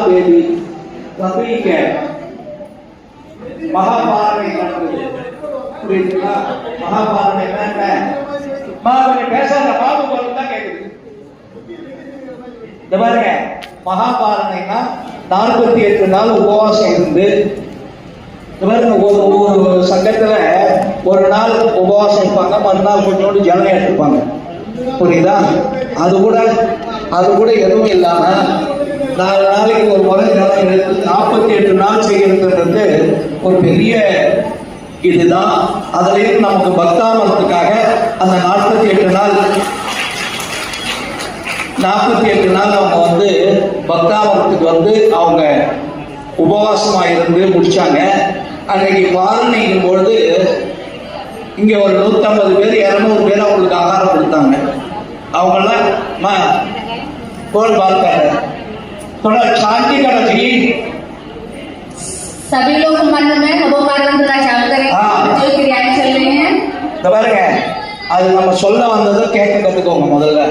தேவி வந்து இங்க மகாபாரதை நடந்தது. புரியுதுங்களா? மகாபாரதை என்ன? மகாபாரதை பேசாத பாபு போல தான் கேக்குது. இந்த பாருங்க, மகாபாரதைனா 48 நாள் உபவாசம் இருந்து, ஒரு சங்கத்துல ஒரு நாள் உபவாசம் இருப்பாங்க, மறுநாள் கொஞ்சோண்டு ஜலம் எடுத்துப்பாங்க. புரியுதா? அது கூட எதுவும் இல்லாம 4 நாளைக்கு ஒரு முறை ஜலம் எடுத்து 48 நாள் செய்யறதுன்றது ஒரு பெரிய இதுதான். அதுலயும் நமக்கு பக்தாமரத்துக்காக அந்த 48 நாள் அவங்க வந்து பக்தாமரத்துக்கு வந்து அவங்க உபவாசமா இருந்து முடிச்சாங்க. அன்னைக்கு பாரணைக்கும் பொழுது இங்க ஒரு 150 பேர் 200 பேர் அவங்களுக்கு ஆகாரம் கொடுத்தாங்க. அவங்கெல்லாம் கோல் பார்த்தாங்க. थोड़ा शांति का रखिए। सभी लोग मन में नवोपारण थोड़ा चालू करें। जो क्रियाएं चल रही हैं, பாருங்க, அது நம்ம சொல்ல வந்ததை கேட்க கத்துக்கோங்க முதல்ல.